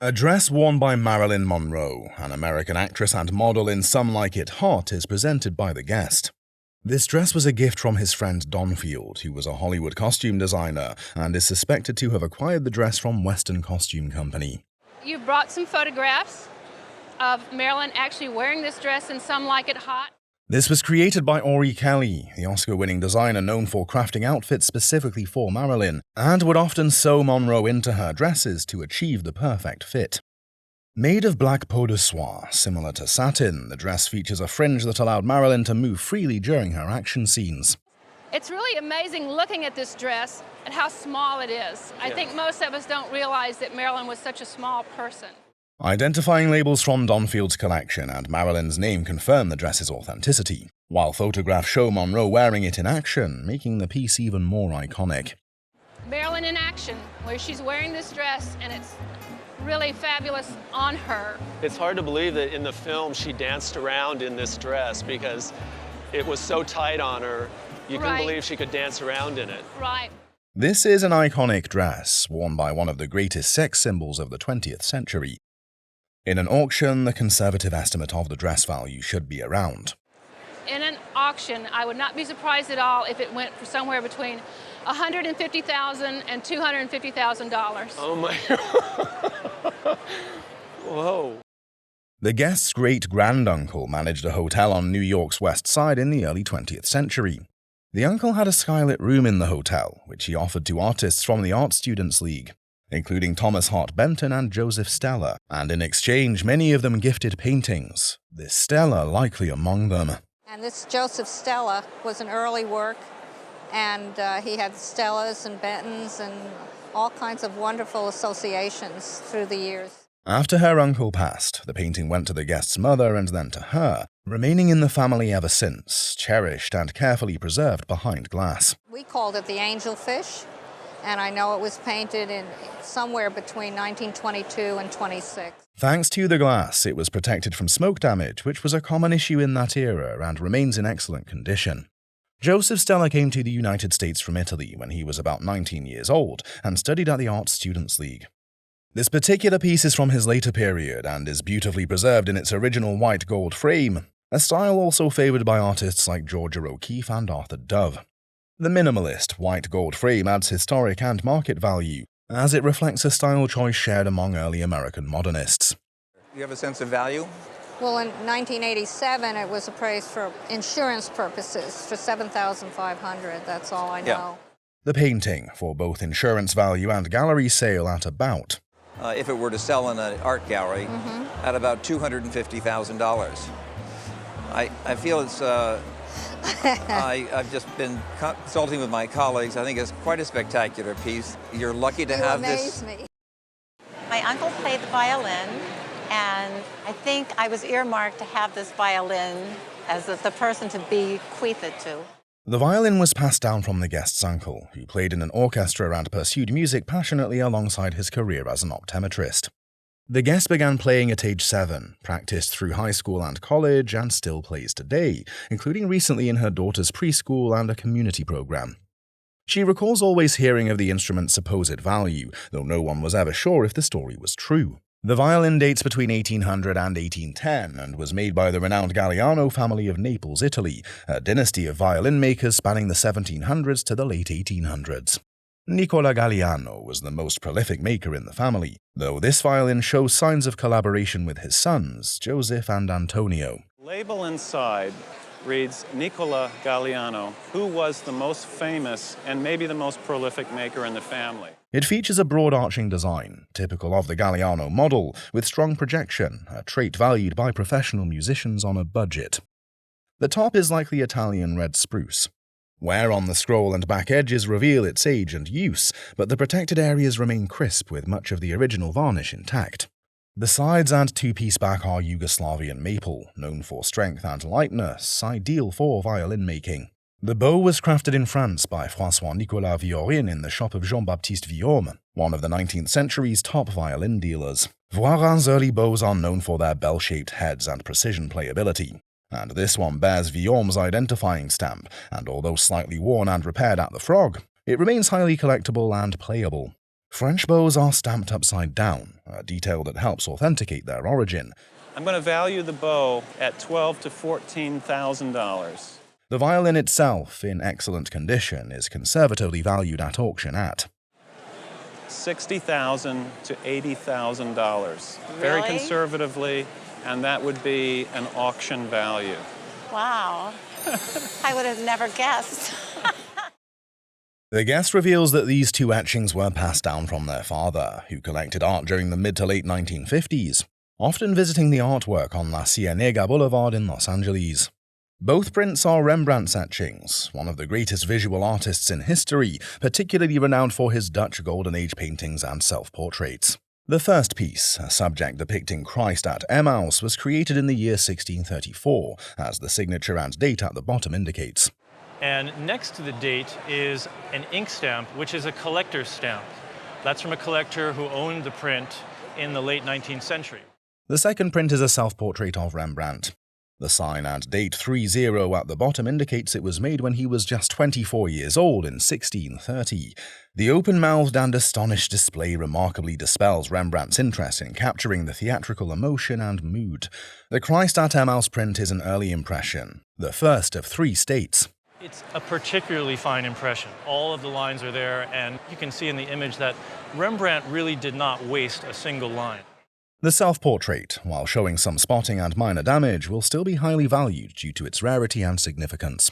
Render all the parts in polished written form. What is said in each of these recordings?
A dress worn by Marilyn Monroe, an American actress and model in Some Like It Hot, is presented by the guest. This dress was a gift from his friend Donfield, who was a Hollywood costume designer, and is suspected to have acquired the dress from Western Costume Company. You brought some photographs of Marilyn actually wearing this dress in Some Like It Hot. This was created by Ori Kelly, the Oscar-winning designer known for crafting outfits specifically for Marilyn, and would often sew Monroe into her dresses to achieve the perfect fit. Made of black peau de soie, similar to satin, the dress features a fringe that allowed Marilyn to move freely during her action scenes. It's really amazing looking at this dress and how small it is. I think most of us don't realize that Marilyn was such a small person. Identifying labels from Donfield's collection and Marilyn's name confirm the dress's authenticity, while photographs show Monroe wearing it in action, making the piece even more iconic. Marilyn in action, where she's wearing this dress and it's really fabulous on her. It's hard to believe that in the film she danced around in this dress because it was so tight on her, you couldn't believe she could dance around in it. Right. This is an iconic dress, worn by one of the greatest sex symbols of the 20th century. In an auction, the conservative estimate of the dress value should be around. In an auction, I would not be surprised at all if it went for somewhere between $150,000 and $250,000. Oh my God. Whoa. The guest's great-granduncle managed a hotel on New York's West Side in the early 20th century. The uncle had a skylit room in the hotel, which he offered to artists from the Art Students League, including Thomas Hart Benton and Joseph Stella, and in exchange many of them gifted paintings, this Stella likely among them. And this Joseph Stella was an early work, and he had Stellas and Bentons and all kinds of wonderful associations through the years. After her uncle passed, the painting went to the guest's mother and then to her, remaining in the family ever since, cherished and carefully preserved behind glass. We called it the angelfish, and I know it was painted in somewhere between 1922 and 26. Thanks to the glass, it was protected from smoke damage, which was a common issue in that era and remains in excellent condition. Joseph Stella came to the United States from Italy when he was about 19 years old and studied at the Art Students League. This particular piece is from his later period and is beautifully preserved in its original white gold frame, a style also favored by artists like Georgia O'Keeffe and Arthur Dove. The minimalist white gold frame adds historic and market value, as it reflects a style choice shared among early American modernists. Do you have a sense of value? Well, in 1987, it was appraised for insurance purposes for $7,500. That's all I know. Yeah. The painting, for both insurance value and gallery sale at about. If it were to sell in an art gallery, at about $250,000. I feel it's... I've just been consulting with my colleagues. I think it's quite a spectacular piece. You're lucky to have this. You amaze me. My uncle played the violin, and I think I was earmarked to have this violin as the person to bequeath it to. The violin was passed down from the guest's uncle, who played in an orchestra and pursued music passionately alongside his career as an optometrist. The guest began playing at age 7, practiced through high school and college, and still plays today, including recently in her daughter's preschool and a community program. She recalls always hearing of the instrument's supposed value, though no one was ever sure if the story was true. The violin dates between 1800 and 1810 and was made by the renowned Galliano family of Naples, Italy, a dynasty of violin makers spanning the 1700s to the late 1800s. Nicola Galliano was the most prolific maker in the family, though this violin shows signs of collaboration with his sons, Joseph and Antonio. Label inside reads Nicola Galliano, who was the most famous and maybe the most prolific maker in the family. It features a broad arching design, typical of the Galliano model, with strong projection, a trait valued by professional musicians on a budget. The top is likely Italian red spruce. Wear on the scroll and back edges reveal its age and use, but the protected areas remain crisp with much of the original varnish intact. The sides and two-piece back are Yugoslavian maple, known for strength and lightness, ideal for violin making. The bow was crafted in France by François-Nicolas Viorin in the shop of Jean-Baptiste Vuillaume, one of the 19th century's top violin dealers. Voirin's early bows are known for their bell-shaped heads and precision playability, and this one bears Vuillaume's identifying stamp, and although slightly worn and repaired at the frog, it remains highly collectible and playable. French bows are stamped upside down, a detail that helps authenticate their origin. I'm going to value the bow at $12,000 to $14,000. The violin itself, in excellent condition, is conservatively valued at auction at $60,000 to $80,000. Very Really? conservatively, and that would be an auction value. Wow. I would have never guessed. The guest reveals that these two etchings were passed down from their father, who collected art during the mid to late 1950s, often visiting the artwork on La Cienega Boulevard in Los Angeles. Both prints are Rembrandt's etchings, one of the greatest visual artists in history, particularly renowned for his Dutch Golden Age paintings and self-portraits. The first piece, a subject depicting Christ at Emmaus, was created in the year 1634, as the signature and date at the bottom indicates. And next to the date is an ink stamp, which is a collector's stamp. That's from a collector who owned the print in the late 19th century. The second print is a self-portrait of Rembrandt. The sign and date 30 at the bottom indicates it was made when he was just 24 years old in 1630. The open-mouthed and astonished display remarkably dispels Rembrandt's interest in capturing the theatrical emotion and mood. The Christ at Emmaus print is an early impression, the first of 3 states. It's a particularly fine impression. All of the lines are there, and you can see in the image that Rembrandt really did not waste a single line. The self-portrait, while showing some spotting and minor damage, will still be highly valued due to its rarity and significance.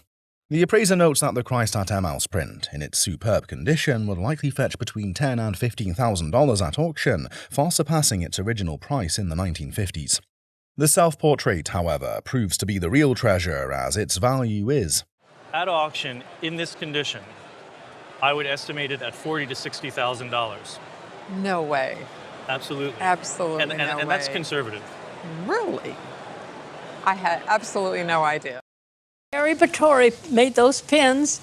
The appraiser notes that the Christ at Emmaus print, in its superb condition, would likely fetch between $10,000 and $15,000 at auction, far surpassing its original price in the 1950s. The self-portrait, however, proves to be the real treasure, as its value is At auction, in this condition, I would estimate it at $40,000 to $60,000. No way. Absolutely. Absolutely And no way. that's conservative. Really? I had absolutely no idea. Harry Bertori made those pins,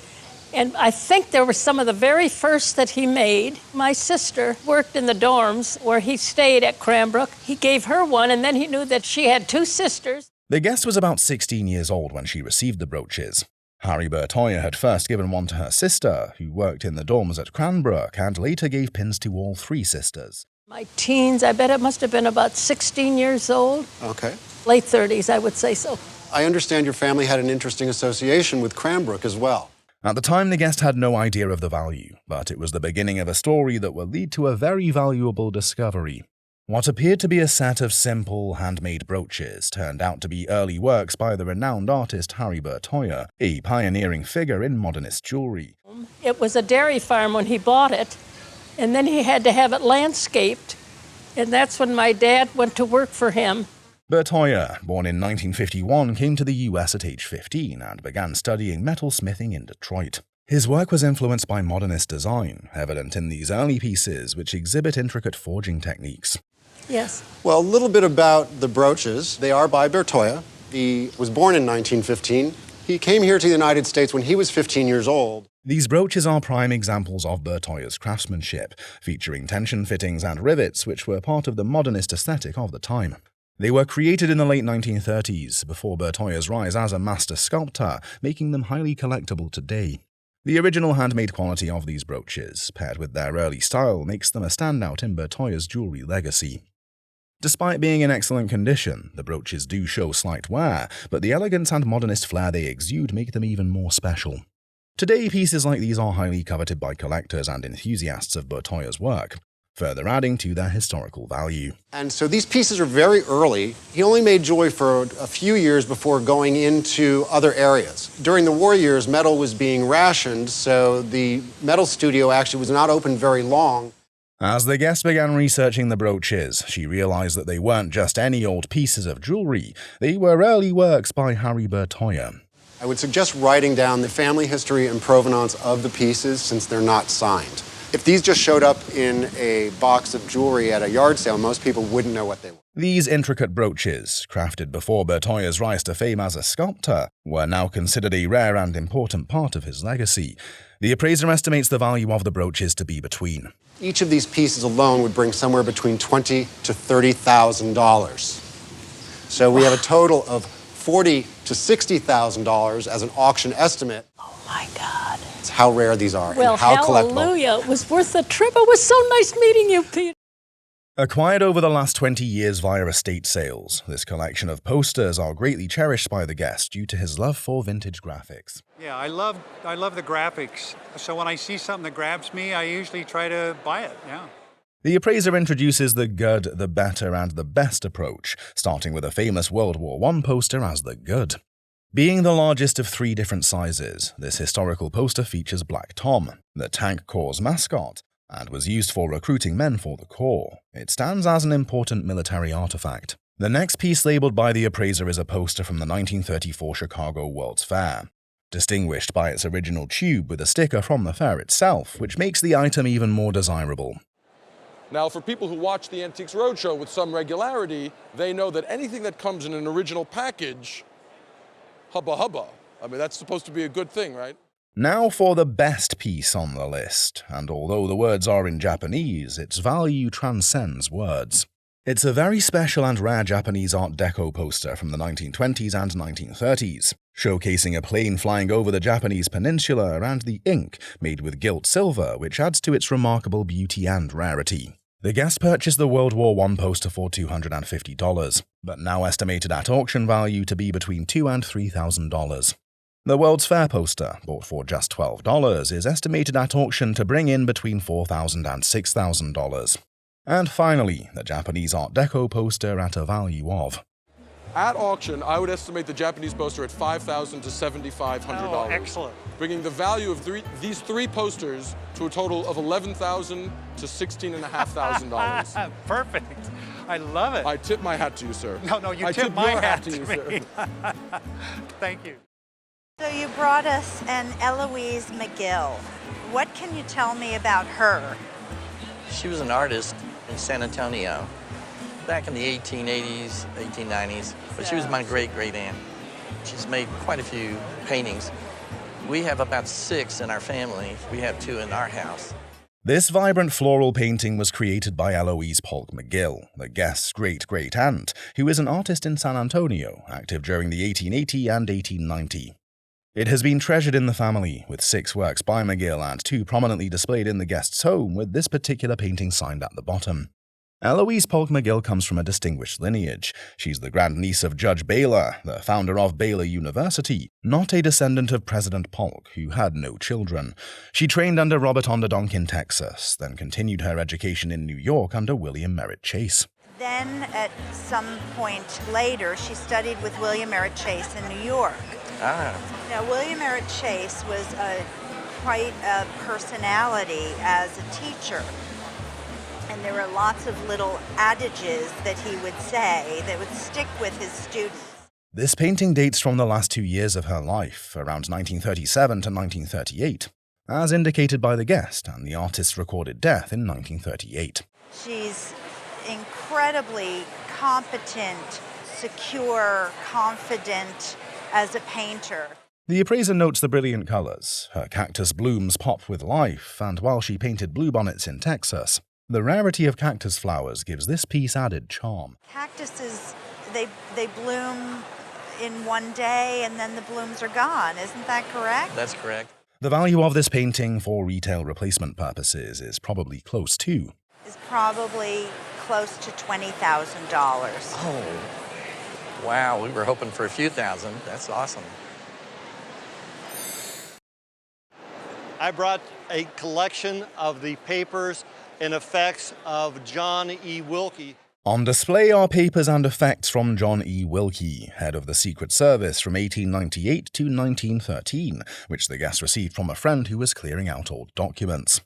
and I think they were some of the very first that he made. My sister worked in the dorms where he stayed at Cranbrook. He gave her one, and then he knew that she had 2 sisters. The guest was about 16 years old when she received the brooches. Harry Bertoya had first given one to her sister, who worked in the dorms at Cranbrook, and later gave pins to all 3 sisters. My teens, I bet it must have been about 16 years old. Okay. Late 30s, I would say so. I understand your family had an interesting association with Cranbrook as well. At the time, the guest had no idea of the value, but it was the beginning of a story that would lead to a very valuable discovery. What appeared to be a set of simple, handmade brooches turned out to be early works by the renowned artist Harry Bertoya, a pioneering figure in modernist jewelry. It was a dairy farm when he bought it, and then he had to have it landscaped, and that's when my dad went to work for him. Bertoya, born in 1951, came to the US at age 15 and began studying metalsmithing in Detroit. His work was influenced by modernist design, evident in these early pieces which exhibit intricate forging techniques. Yes. Well, a little bit about the brooches. They are by Bertoya. He was born in 1915. He came here to the United States when he was 15 years old. These brooches are prime examples of Bertoya's craftsmanship, featuring tension fittings and rivets which were part of the modernist aesthetic of the time. They were created in the late 1930s, before Bertoya's rise as a master sculptor, making them highly collectible today. The original handmade quality of these brooches, paired with their early style, makes them a standout in Bertoya's jewelry legacy. Despite being in excellent condition, the brooches do show slight wear, but the elegance and modernist flair they exude make them even more special. Today, pieces like these are highly coveted by collectors and enthusiasts of Bertoya's work, further adding to their historical value. And so these pieces are very early. He only made jewelry for a few years before going into other areas. During the war years, metal was being rationed, so the metal studio actually was not open very long. As the guest began researching the brooches, she realized that they weren't just any old pieces of jewelry, they were early works by Harry Bertoya. I would suggest writing down the family history and provenance of the pieces since they're not signed. If these just showed up in a box of jewelry at a yard sale, most people wouldn't know what they were. These intricate brooches, crafted before Bertoya's rise to fame as a sculptor, were now considered a rare and important part of his legacy. The appraiser estimates the value of the brooches to be between. Each of these pieces alone would bring somewhere between $20,000 to $30,000. So we have a total of $40,000 to $60,000 as an auction estimate. Oh my God. It's how rare these are Well, and how collectible. hallelujah. It was worth the trip. It was so nice meeting you, Pete. Acquired over the last 20 years via estate sales, this collection of posters are greatly cherished by the guest due to his love for vintage graphics. Yeah, I love the graphics. So when I see something that grabs me, I usually try to buy it, yeah. The appraiser introduces the good, the better, and the best approach, starting with a famous World War I poster as the good. Being the largest of 3 different sizes, this historical poster features Black Tom, the Tank Corps' mascot, and was used for recruiting men for the Corps. It stands as an important military artifact. The next piece labeled by the appraiser is a poster from the 1934 Chicago World's Fair, distinguished by its original tube with a sticker from the fair itself, which makes the item even more desirable. Now, for people who watch the Antiques Roadshow with some regularity, they know that anything that comes in an original package, hubba hubba. I mean, that's supposed to be a good thing, right? Now for the best piece on the list, and although the words are in Japanese, its value transcends words. It's a very special and rare Japanese Art Deco poster from the 1920s and 1930s, showcasing a plane flying over the Japanese peninsula and the ink made with gilt silver, which adds to its remarkable beauty and rarity. The guest purchased the World War I poster for $250, but now estimated at auction value to be between $2,000 and $3,000. The World's Fair poster, bought for just $12, is estimated at auction to bring in between $4,000 and $6,000. And finally, the Japanese Art Deco poster at a value of... At auction, I would estimate the Japanese poster at $5,000 to $7,500. Oh, excellent. Bringing the value of these 3 posters to a total of $11,000 to $16,500. Perfect. I love it. I tip my hat to you, sir. No, you tip my hat to you, sir. Thank you. So you brought us an Eloise McGill. What can you tell me about her? She was an artist in San Antonio back in the 1880s, 1890s, but she was my great-great-aunt. She's made quite a few paintings. We have about 6 in our family. We have 2 in our house. This vibrant floral painting was created by Eloise Polk McGill, the guest's great-great-aunt, who is an artist in San Antonio, active during the 1880 and 1890. It has been treasured in the family, with 6 works by McGill and 2 prominently displayed in the guest's home, with this particular painting signed at the bottom. Eloise Polk McGill comes from a distinguished lineage. She's the grandniece of Judge Baylor, the founder of Baylor University, not a descendant of President Polk, who had no children. She trained under Robert Onderdonk in Texas, then continued her education in New York under William Merritt Chase. Then, at some point later, she studied with William Merritt Chase in New York. Now, William Merritt Chase was quite a personality as a teacher. And there were lots of little adages that he would say that would stick with his students. This painting dates from the last 2 years of her life, around 1937 to 1938, as indicated by the guest and the artist's recorded death in 1938. She's incredibly competent, secure, confident as a painter. The appraiser notes the brilliant colors. Her cactus blooms pop with life, and while she painted bluebonnets in Texas, the rarity of cactus flowers gives this piece added charm. Cactuses, they bloom in one day and then the blooms are gone. Isn't that correct? That's correct. The value of this painting for retail replacement purposes is probably close to... Is probably close to $20,000. Oh, wow, we were hoping for a few thousand. That's awesome. I brought a collection of the papers and effects of John E. Wilkie. On display are papers and effects from John E. Wilkie, head of the Secret Service from 1898 to 1913, which the guest received from a friend who was clearing out old documents.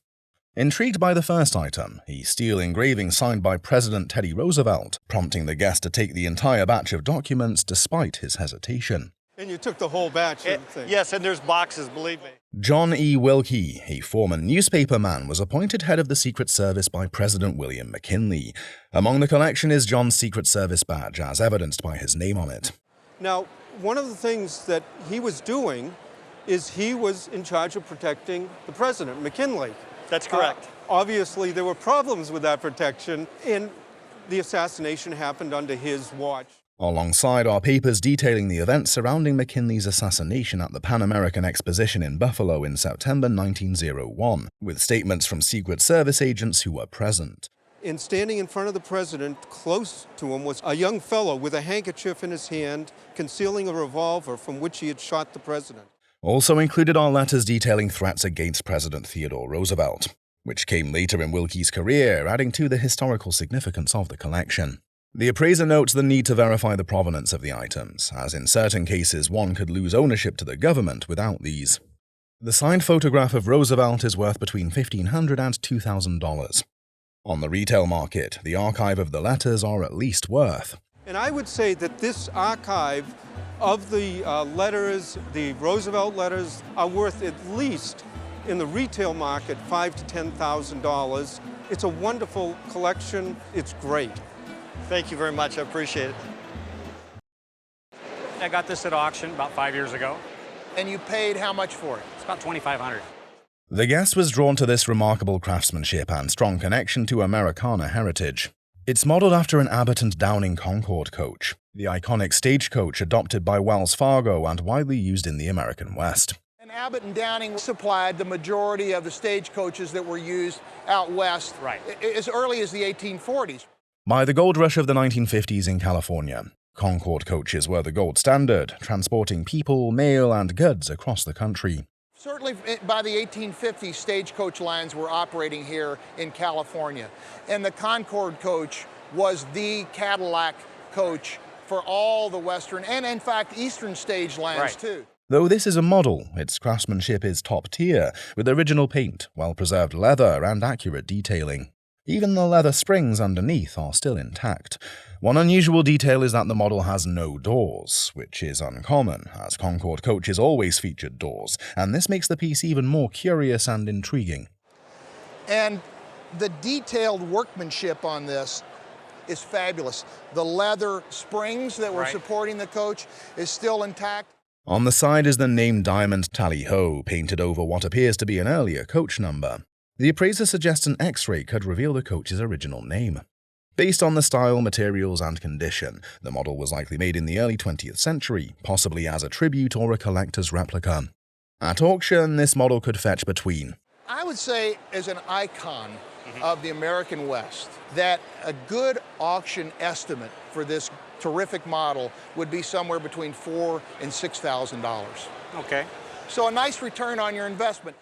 Intrigued by the first item, a steel engraving signed by President Teddy Roosevelt, prompting the guest to take the entire batch of documents despite his hesitation. And you took the whole batch of things. Yes, and there's boxes, believe me. John E. Wilkie, a former newspaperman, was appointed head of the Secret Service by President William McKinley. Among the collection is John's Secret Service badge, as evidenced by his name on it. Now, one of the things that he was doing is he was in charge of protecting the president, McKinley. That's correct. Obviously, there were problems with that protection, and the assassination happened under his watch. Alongside are papers detailing the events surrounding McKinley's assassination at the Pan American Exposition in Buffalo in September 1901, with statements from Secret Service agents who were present. And standing in front of the president, close to him, was a young fellow with a handkerchief in his hand, concealing a revolver from which he had shot the president. Also included are letters detailing threats against President Theodore Roosevelt, which came later in Wilkie's career, adding to the historical significance of the collection. The appraiser notes the need to verify the provenance of the items, as in certain cases one could lose ownership to the government without these. The signed photograph of Roosevelt is worth between $1,500 and $2,000. On the retail market, the archive of the letters are at least worth. And I would say that this archive of the letters, the Roosevelt letters, are worth at least, in the retail market, $5,000 to $10,000. It's a wonderful collection. It's great. Thank you very much. I appreciate it. I got this at auction about 5 years ago. And you paid how much for it? It's about $2,500. The guest was drawn to this remarkable craftsmanship and strong connection to Americana heritage. It's modeled after an Abbott and Downing Concorde coach, the iconic stagecoach adopted by Wells Fargo and widely used in the American West. And Abbott and Downing supplied the majority of the stagecoaches that were used out west as early as the 1840s. By the gold rush of the 1950s in California, Concorde coaches were the gold standard, transporting people, mail, and goods across the country. Certainly by the 1850s, stagecoach lines were operating here in California. And the Concorde coach was the Cadillac coach for all the western and, in fact, eastern stage lines, too. Though this is a model, its craftsmanship is top tier, with original paint, well-preserved leather, and accurate detailing. Even the leather springs underneath are still intact. One unusual detail is that the model has no doors, which is uncommon, as Concorde coaches always featured doors, and this makes the piece even more curious and intriguing. And the detailed workmanship on this is fabulous. The leather springs that were supporting the coach is still intact. On the side is the name Diamond Tally-Ho painted over what appears to be an earlier coach number. The appraiser suggests an X-ray could reveal the coach's original name. Based on the style, materials, and condition, the model was likely made in the early 20th century, possibly as a tribute or a collector's replica. At auction, this model could fetch between, I would say, as an icon of the American West, that a good auction estimate for this terrific model would be somewhere between $4,000 and $6,000. Okay. So a nice return on your investment.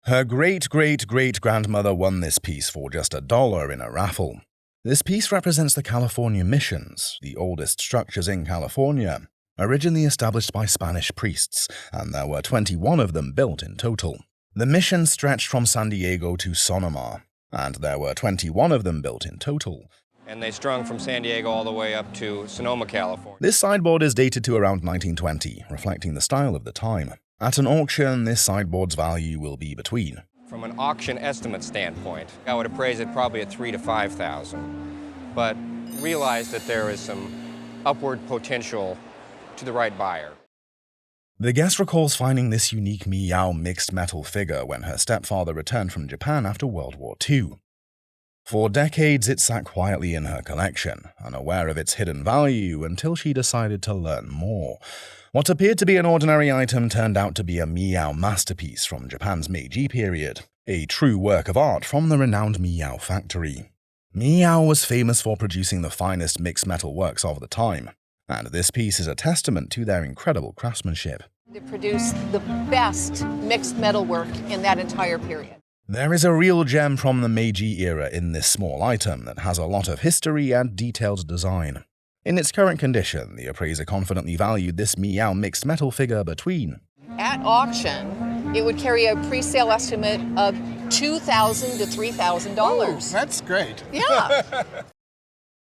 Her great-great-great-grandmother won this piece for just $1 in a raffle. This piece represents the California Missions, the oldest structures in California, originally established by Spanish priests, and there were 21 of them built in total. The mission stretched from San Diego to Sonoma, and there were 21 of them built in total. And they strung from San Diego all the way up to Sonoma, California. This sideboard is dated to around 1920, reflecting the style of the time. At an auction, this sideboard's value will be between. From an auction estimate standpoint, I would appraise it probably at $3,000 to $5,000, but realize that there is some upward potential to the right buyer. The guest recalls finding this unique Meow mixed metal figure when her stepfather returned from Japan after World War II. For decades, it sat quietly in her collection, unaware of its hidden value until she decided to learn more. What appeared to be an ordinary item turned out to be a Meow masterpiece from Japan's Meiji period, a true work of art from the renowned Meow factory. Meow was famous for producing the finest mixed metal works of the time, and this piece is a testament to their incredible craftsmanship. They produced the best mixed metal work in that entire period. There is a real gem from the Meiji era in this small item that has a lot of history and detailed design. In its current condition, the appraiser confidently valued this Meow mixed metal figure between. At auction, it would carry a pre-sale estimate of $2,000 to $3,000. Oh, that's great. Yeah.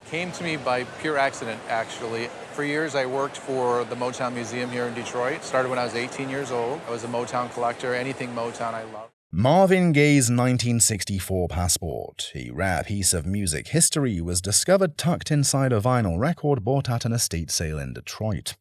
Came to me by pure accident, actually. For years, I worked for the Motown Museum here in Detroit. Started when I was 18 years old. I was a Motown collector. Anything Motown I loved. Marvin Gaye's 1964 passport, a rare piece of music history, was discovered tucked inside a vinyl record bought at an estate sale in Detroit.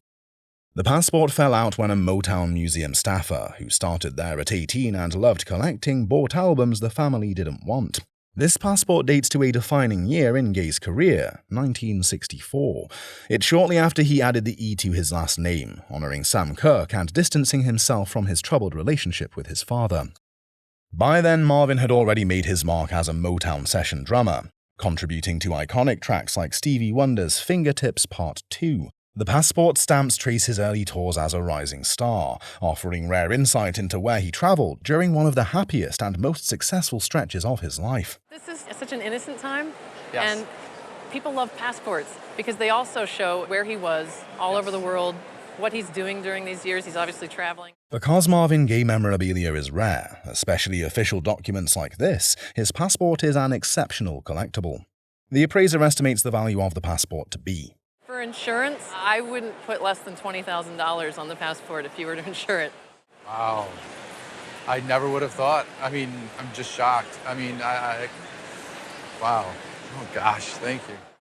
The passport fell out when a Motown museum staffer, who started there at 18 and loved collecting, bought albums the family didn't want. This passport dates to a defining year in Gay's career, 1964. It's shortly after he added the E to his last name, honoring Sam Cooke and distancing himself from his troubled relationship with his father. By then, Marvin had already made his mark as a Motown session drummer, contributing to iconic tracks like Stevie Wonder's Fingertips Part 2. The passport stamps trace his early tours as a rising star, offering rare insight into where he traveled during one of the happiest and most successful stretches of his life. This is such an innocent time, Yes. and people love passports because they also show where he was all over the world, what he's doing during these years. He's obviously traveling. Because Marvin Gaye memorabilia is rare, especially official documents like this, his passport is an exceptional collectible. The appraiser estimates the value of the passport to be. For insurance, I wouldn't put less than $20,000 on the passport if you were to insure it. Wow. I never would have thought. I mean, I'm just shocked. I mean, wow. Oh gosh, thank you.